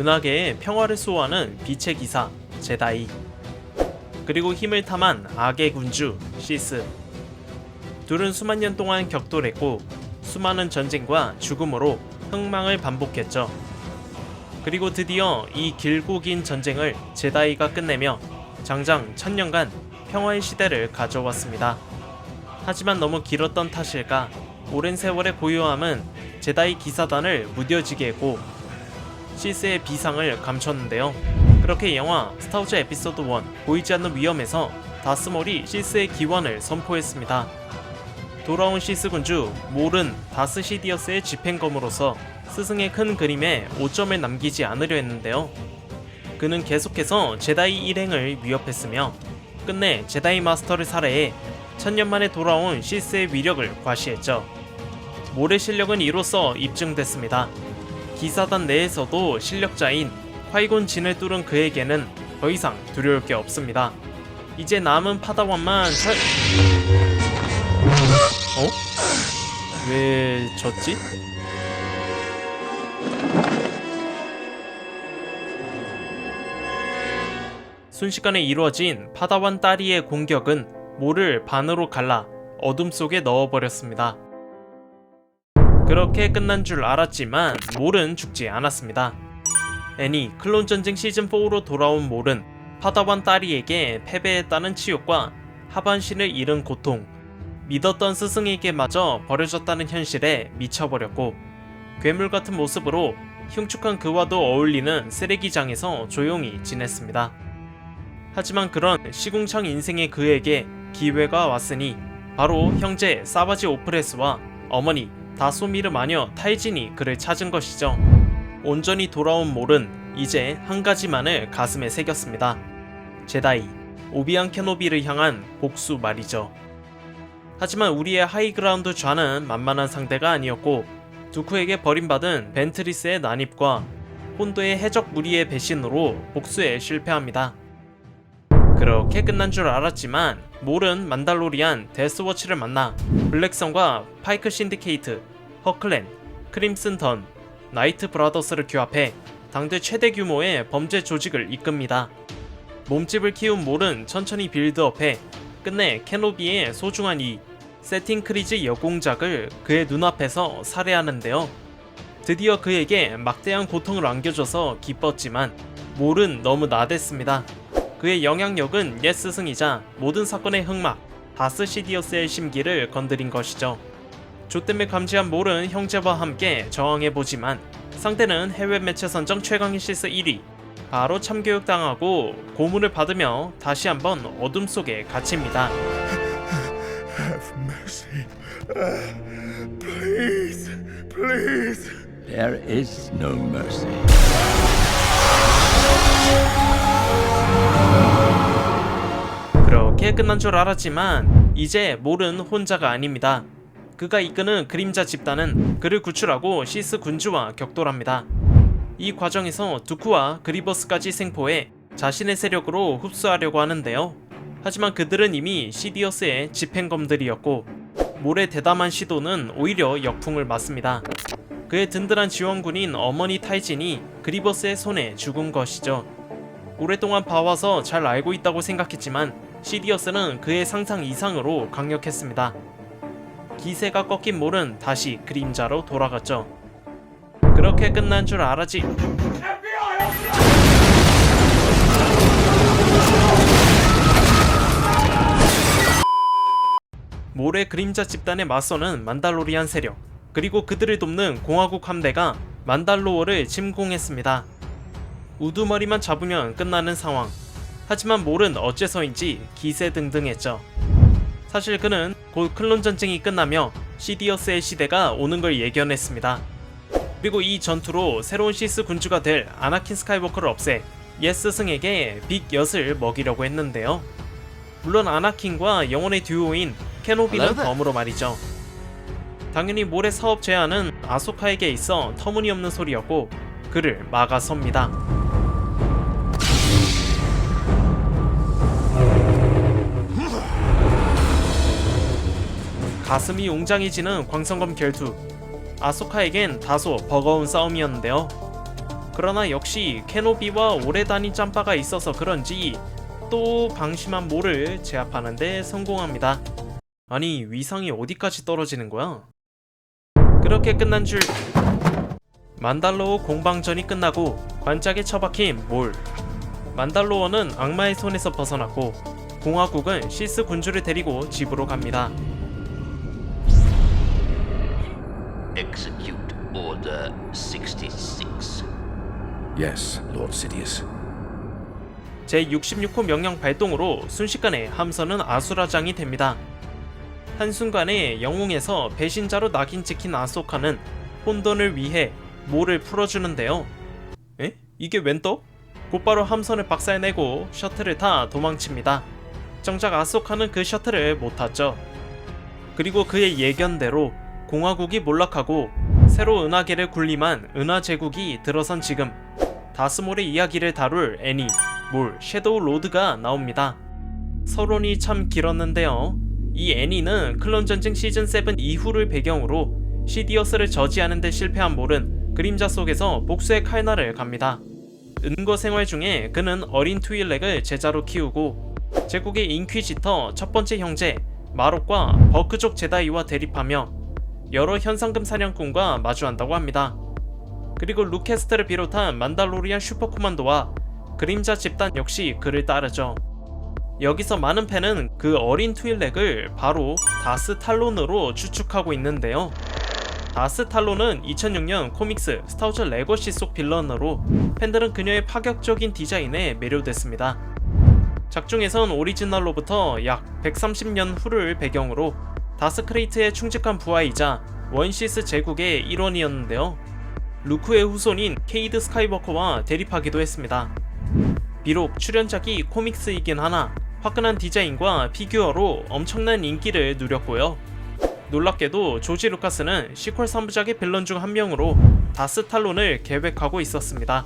은하계의 평화를 수호하는 빛의 기사 제다이, 그리고 힘을 탐한 악의 군주 시스. 둘은 수만 년 동안 격돌했고 수많은 전쟁과 죽음으로 흥망을 반복했죠. 그리고 드디어 이 길고 긴 전쟁을 제다이가 끝내며 장장 1000년간 평화의 시대를 가져왔습니다. 하지만 너무 길었던 탓일까 오랜 세월의 고요함은 제다이 기사단을 무뎌지게 했고 시스의 비상을 감췄는데요. 그렇게 영화 스타워즈 에피소드 1 보이지 않는 위험에서 다스몰이 시스의 기원을 선포했습니다. 돌아온 시스 군주 몰은 다스 시디어스의 집행검으로서 스승의 큰 그림에 오점을 남기지 않으려 했는데요. 그는 계속해서 제다이 일행을 위협했으며 끝내 제다이 마스터를 살해해 1000년 만에 돌아온 시스의 위력을 과시했죠. 몰의 실력은 이로써 입증됐습니다. 기사단 내에서도 실력자인 콰이곤 진을 뚫은 그에게는 더 이상 두려울 게 없습니다. 이제 남은 파다완만 왜 졌지? 순식간에 이루어진 파다완 따리의 공격은 몰을 반으로 갈라 어둠 속에 넣어버렸습니다. 그렇게 끝난 줄 알았지만 몰은 죽지 않았습니다. 애니 클론 전쟁 시즌4로 돌아온 몰은 파다완 따리에게 패배했다는 치욕과 하반신을 잃은 고통, 믿었던 스승에게마저 버려졌다는 현실에 미쳐버렸고 괴물 같은 모습으로 흉측한 그와도 어울리는 쓰레기장에서 조용히 지냈습니다. 하지만 그런 시궁창 인생의 그에게 기회가 왔으니 바로 형제 사바지 오프레스와 어머니 다소미르 마녀 타이진이 그를 찾은 것이죠. 온전히 돌아온 몰은 이제 한 가지만을 가슴에 새겼습니다. 제다이, 오비안 케노비를 향한 복수 말이죠. 하지만 우리의 하이그라운드 좌는 만만한 상대가 아니었고 두쿠에게 버림받은 벤트리스의 난입과 혼도의 해적 무리의 배신으로 복수에 실패합니다. 그렇게 끝난 줄 알았지만 몰은 만달로리안 데스워치를 만나 블랙선과 파이크 신디케이트, 허클랜, 크림슨 던, 나이트 브라더스를 규합해 당대 최대 규모의 범죄 조직을 이끕니다. 몸집을 키운 몰은 천천히 빌드업해 끝내 케노비의 소중한 이 세팅 크리즈 여공작을 그의 눈앞에서 살해하는데요. 드디어 그에게 막대한 고통을 안겨줘서 기뻤지만 몰은 너무 나댔습니다. 그의 영향력은 옛 스승이자 모든 사건의 흑막 다스 시디어스의 심기를 건드린 것이죠. 조땜을 감지한 몰은 형제와 함께 저항해보지만 상대는 해외 매체 선정 최강의 시스 1위, 바로 참교육당하고 고문을 받으며 다시 한번 어둠 속에 갇힙니다. Have mercy. Please, please. There is no mercy. 그렇게 끝난 줄 알았지만 이제 몰은 혼자가 아닙니다. 그가 이끄는 그림자 집단은 그를 구출하고 시스 군주와 격돌합니다. 이 과정에서 두쿠와 그리버스까지 생포해 자신의 세력으로 흡수하려고 하는데요. 하지만 그들은 이미 시디어스의 집행검들이었고 몰의 대담한 시도는 오히려 역풍을 맞습니다. 그의 든든한 지원군인 어머니 타이진이 그리버스의 손에 죽은 것이죠. 오랫동안 봐와서 잘 알고 있다고 생각했지만 시디어스는 그의 상상 이상으로 강력했습니다. 기세가 꺾인 몰은 다시 그림자로 돌아갔죠. 그렇게 끝난 줄 알았지. 몰의 그림자 집단에 맞서는 만달로리안 세력, 그리고 그들을 돕는 공화국 함대가 만달로어를 침공했습니다. 우두머리만 잡으면 끝나는 상황. 하지만 몰은 어째서인지 기세등등했죠. 사실 그는 곧 클론 전쟁이 끝나며 시디어스의 시대가 오는 걸 예견했습니다. 그리고 이 전투로 새로운 시스 군주가 될 아나킨 스카이워커를 없애 옛 스승에게 빅 엿을 먹이려고 했는데요. 물론 아나킨과 영혼의 듀오인 케노비는 덤으로 말이죠. 당연히 몰의 사업 제안은 아소카에게 있어 터무니없는 소리였고 그를 막아섭니다. 가슴이 웅장해지는 광선검 결투. 아소카에겐 다소 버거운 싸움이었는데요. 그러나 역시 케노비와 오레다니 짬바가 있어서 그런지 또 방심한 몰을 제압하는데 성공합니다. 아니 위상이 어디까지 떨어지는 거야? 그렇게 끝난 줄. 만달로어 공방전이 끝나고 관짝에 처박힌 몰. 만달로어는 악마의 손에서 벗어났고 공화국은 시스 군주를 데리고 집으로 갑니다. Execute Order 66. Yes, Lord Sidious. 제66호 명령 발동으로 순식간에 함선은 아수라장이 됩니다. 한순간에 영웅에서 배신자로 낙인 찍힌 아소카는 혼돈을 위해 몰을 풀어주는데요. 에? 이게 웬 떡? 곧바로 함선을 박살내고 셔틀을 타 도망칩니다. 정작 아소카는 그 셔틀을 못 탔죠. 그리고 그의 예견대로 공화국이 몰락하고 새로 은하계를 군림한 은하제국이 들어선 지금 다스몰의 이야기를 다룰 애니, 몰, 섀도우 로드가 나옵니다. 서론이 참 길었는데요. 이 애니는 클론전쟁 시즌7 이후를 배경으로 시디어스를 저지하는 데 실패한 몰은 그림자 속에서 복수의 칼날을 갑니다. 은거 생활 중에 그는 어린 트윌렉을 제자로 키우고 제국의 인퀴지터 첫 번째 형제 마록과 버크족 제다이와 대립하며 여러 현상금 사냥꾼과 마주한다고 합니다. 그리고 루케스트를 비롯한 만달로리안 슈퍼코만도와 그림자 집단 역시 그를 따르죠. 여기서 많은 팬은 그 어린 트윌렉을 바로 다스 탈론으로 추측하고 있는데요. 다스 탈론은 2006년 코믹스 스타워즈 레거시 속 빌런으로 팬들은 그녀의 파격적인 디자인에 매료됐습니다. 작중에선 오리지널로부터 약 130년 후를 배경으로 다스크레이트의 충직한 부하이자 원시스 제국의 일원이었는데요. 루크의 후손인 케이드 스카이워커와 대립하기도 했습니다. 비록 출연작이 코믹스이긴 하나 화끈한 디자인과 피규어로 엄청난 인기를 누렸고요. 놀랍게도 조지 루카스는 시퀄 3부작의 빌런 중 한 명으로 다스 탈론을 계획하고 있었습니다.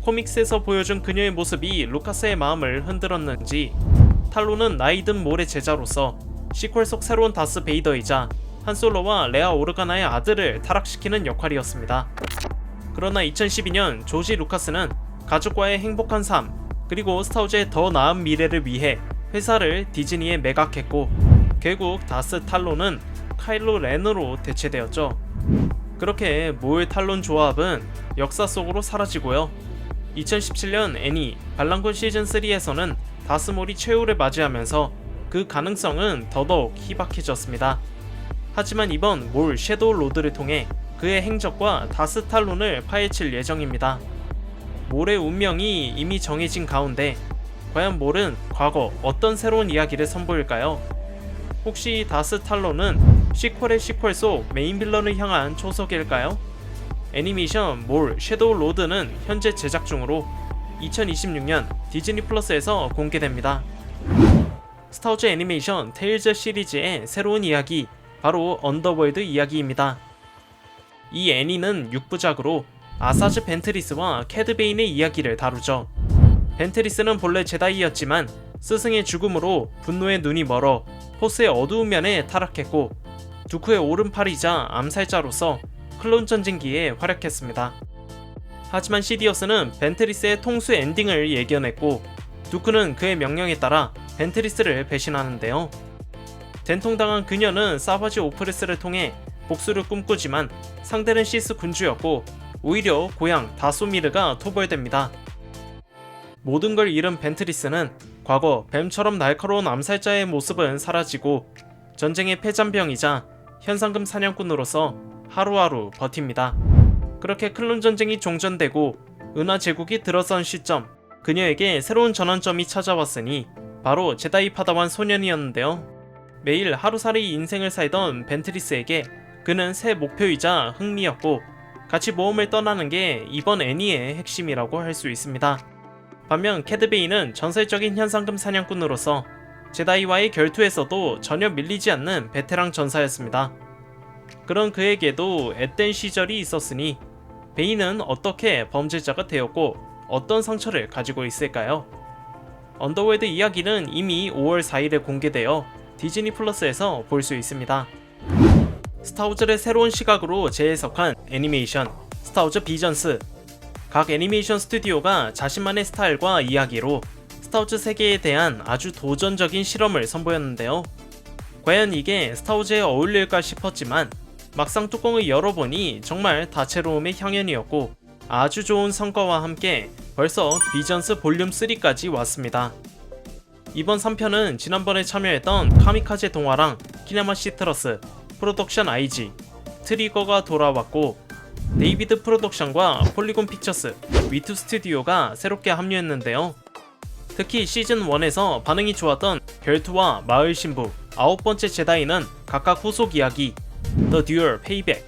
코믹스에서 보여준 그녀의 모습이 루카스의 마음을 흔들었는지 탈론은 나이 든 몰의 제자로서 시퀄 속 새로운 다스 베이더이자 한솔로와 레아 오르가나의 아들을 타락시키는 역할이었습니다. 그러나 2012년 조지 루카스는 가족과의 행복한 삶 그리고 스타워즈의 더 나은 미래를 위해 회사를 디즈니에 매각했고 결국 다스 탈론은 카일로 렌으로 대체되었죠. 그렇게 몰 탈론 조합은 역사 속으로 사라지고요. 2017년 애니 반란군 시즌3에서는 다스몰이 최후를 맞이하면서 그 가능성은 더더욱 희박해졌습니다. 하지만 이번 몰 섀도우 로드를 통해 그의 행적과 다스 탈론을 파헤칠 예정입니다. 몰의 운명이 이미 정해진 가운데 과연 몰은 과거 어떤 새로운 이야기를 선보일까요? 혹시 다스 탈론은 시퀄의 시퀄 속 메인 빌런을 향한 초석일까요? 애니메이션 몰 섀도우 로드는 현재 제작 중으로 2026년 디즈니 플러스에서 공개됩니다. 스타워즈 애니메이션 테일즈 시리즈의 새로운 이야기 바로 언더월드 이야기입니다. 이 애니는 6부작으로 아사즈 벤트리스와 캐드 베인의 이야기를 다루죠. 벤트리스는 본래 제다이였지만 스승의 죽음으로 분노의 눈이 멀어 포스의 어두운 면에 타락했고 두크의 오른팔이자 암살자로서 클론 전쟁기에 활약했습니다. 하지만 시디어스는 벤트리스의 통수 엔딩을 예견했고 두크는 그의 명령에 따라 벤트리스를 배신하는데요. 된통당한 그녀는 사바지 오프레스를 통해 복수를 꿈꾸지만 상대는 시스 군주였고 오히려 고향 다소미르가 토벌됩니다. 모든 걸 잃은 벤트리스는 과거 뱀처럼 날카로운 암살자의 모습은 사라지고 전쟁의 패잔병이자 현상금 사냥꾼으로서 하루하루 버팁니다. 그렇게 클론 전쟁이 종전되고 은하 제국이 들어선 시점, 그녀에게 새로운 전환점이 찾아왔으니 바로 제다이 파다완 소년이었는데요. 매일 하루살이 인생을 살던 벤트리스에게 그는 새 목표이자 흥미였고 같이 모험을 떠나는 게 이번 애니의 핵심이라고 할 수 있습니다. 반면 캐드베인은 전설적인 현상금 사냥꾼으로서 제다이와의 결투에서도 전혀 밀리지 않는 베테랑 전사였습니다. 그런 그에게도 앳된 시절이 있었으니 베인은 어떻게 범죄자가 되었고 어떤 상처를 가지고 있을까요? 언더월드 이야기는 이미 5월 4일에 공개되어 디즈니 플러스에서 볼 수 있습니다. 스타워즈를 새로운 시각으로 재해석한 애니메이션 스타워즈 비전스. 각 애니메이션 스튜디오가 자신만의 스타일과 이야기로 스타워즈 세계에 대한 아주 도전적인 실험을 선보였는데요. 과연 이게 스타워즈에 어울릴까 싶었지만 막상 뚜껑을 열어보니 정말 다채로움의 향연이었고 아주 좋은 성과와 함께 벌써 비전스 볼륨 3까지 왔습니다. 이번 3편은 지난번에 참여했던 카미카제 동화랑 키네마 시트러스, 프로덕션 IG, 트리거가 돌아왔고 데이비드 프로덕션과 폴리곤 픽처스, 위투 스튜디오가 새롭게 합류했는데요. 특히 시즌 1에서 반응이 좋았던 별투와 마을 신부, 9번째 제다이는 각각 후속 이야기, The Duel Payback,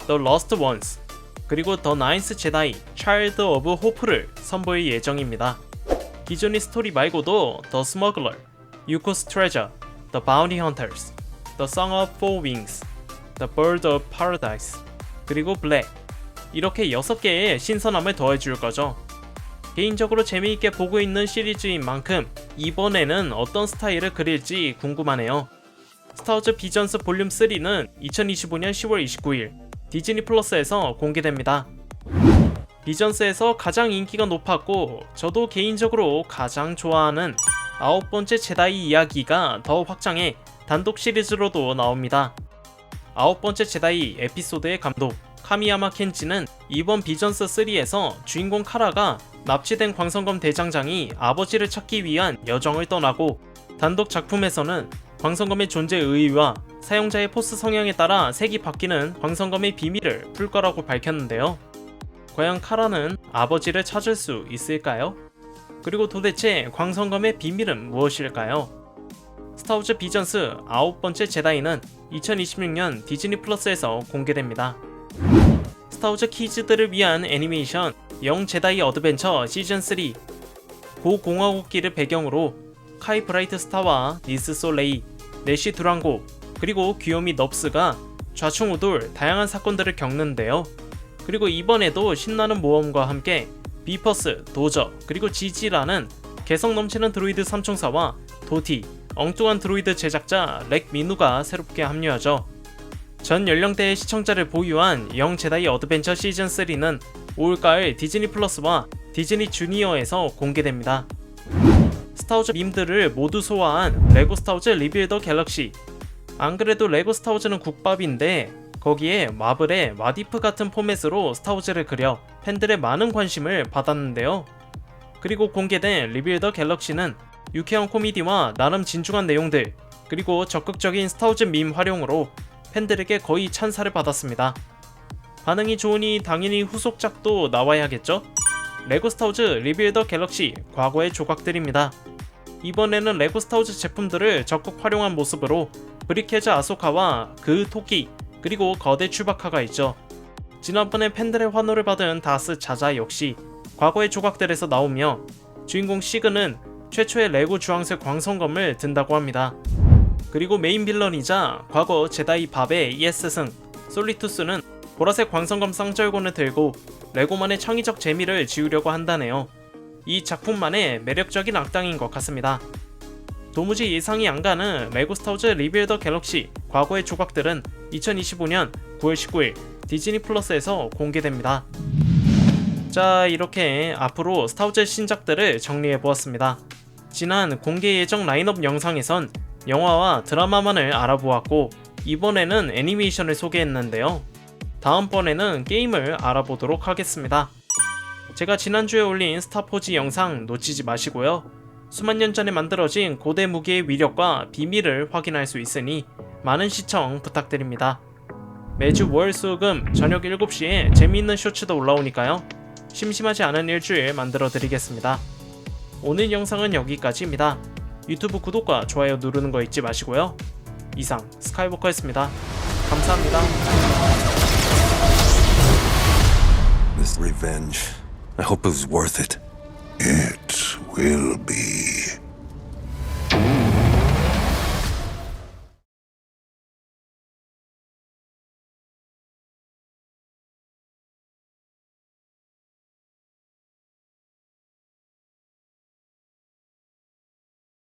The Lost Ones, 그리고 The Ninth Jedi, Child of Hope를 선보일 예정입니다. 기존의 스토리 말고도 The Smuggler, Yuko's Treasure, The Bounty Hunters, The Song of Four Wings, The Bird of Paradise, 그리고 Black, 이렇게 6개의 신선함을 더해줄 거죠. 개인적으로 재미있게 보고 있는 시리즈인 만큼 이번에는 어떤 스타일을 그릴지 궁금하네요. 스타워즈 비전스 볼륨 3는 2025년 10월 29일 디즈니 플러스에서 공개됩니다. 비전스에서 가장 인기가 높았고 저도 개인적으로 가장 좋아하는 9번째 제다이 이야기가 더 확장해 단독 시리즈로도 나옵니다. 9번째 제다이 에피소드의 감독 카미야마 켄지는 이번 비전스 3에서 주인공 카라가 납치된 광선검 대장장이 아버지를 찾기 위한 여정을 떠나고 단독 작품에서는 광선검의 존재 의의와 사용자의 포스 성향에 따라 색이 바뀌는 광선검의 비밀을 풀 거라고 밝혔는데요. 과연 카라는 아버지를 찾을 수 있을까요? 그리고 도대체 광선검의 비밀은 무엇일까요? 스타워즈 비전스 9번째 제다이는 2026년 디즈니 플러스에서 공개됩니다. 스타워즈 키즈들을 위한 애니메이션 영 제다이 어드벤처 시즌3 고공화국기를 배경으로 카이 브라이트 스타와 니스 솔레이, 내시 두랑고, 그리고 귀요미 넙스가 좌충우돌 다양한 사건들을 겪는데요. 그리고 이번에도 신나는 모험과 함께 비퍼스, 도저, 그리고 지지라는 개성 넘치는 드로이드 삼총사와 도티, 엉뚱한 드로이드 제작자 렉 미누가 새롭게 합류하죠. 전 연령대의 시청자를 보유한 영 제다이 어드벤처 시즌3는 올가을 디즈니 플러스와 디즈니 주니어에서 공개됩니다. 스타워즈 밈들을 모두 소화한 레고 스타워즈 리빌더 갤럭시. 안 그래도 레고 스타워즈는 국밥인데 거기에 마블의 왓이프 같은 포맷으로 스타워즈를 그려 팬들의 많은 관심을 받았는데요. 그리고 공개된 리빌더 갤럭시는 유쾌한 코미디와 나름 진중한 내용들, 그리고 적극적인 스타워즈 밈 활용으로 팬들에게 거의 찬사를 받았습니다. 반응이 좋으니 당연히 후속작도 나와야겠죠? 레고 스타워즈 리빌더 갤럭시 과거의 조각들입니다. 이번에는 레고 스타워즈 제품들을 적극 활용한 모습으로 브리케즈 아소카와 그 토끼, 그리고 거대 추바카가 있죠. 지난번에 팬들의 환호를 받은 다스 자자 역시 과거의 조각들에서 나오며 주인공 시그는 최초의 레고 주황색 광선검을 든다고 합니다. 그리고 메인 빌런이자 과거 제다이 밥의 이에스승 솔리투스는 보라색 광선검 쌍절곤을 들고 레고만의 창의적 재미를 지우려고 한다네요. 이 작품만의 매력적인 악당인 것 같습니다. 도무지 예상이 안가는 레고 스타워즈 리빌더 갤럭시 과거의 조각들은 2025년 9월 19일 디즈니 플러스에서 공개됩니다. 자, 이렇게 앞으로 스타워즈 신작들을 정리해보았습니다. 지난 공개 예정 라인업 영상에선 영화와 드라마만을 알아보았고 이번에는 애니메이션을 소개했는데요. 다음번에는 게임을 알아보도록 하겠습니다. 제가 지난주에 올린 스타포즈 영상 놓치지 마시고요. 수만 년 전에 만들어진 고대 무기의 위력과 비밀을 확인할 수 있으니 많은 시청 부탁드립니다. 매주 월, 수, 금 저녁 7시에 재미있는 쇼츠도 올라오니까요. 심심하지 않은 일주일 만들어 드리겠습니다. 오늘 영상은 여기까지입니다. 유튜브 구독과 좋아요 누르는 거 잊지 마시고요. 이상 스카이워커였습니다. 감사합니다. This revenge, I hope it was worth it. It will be.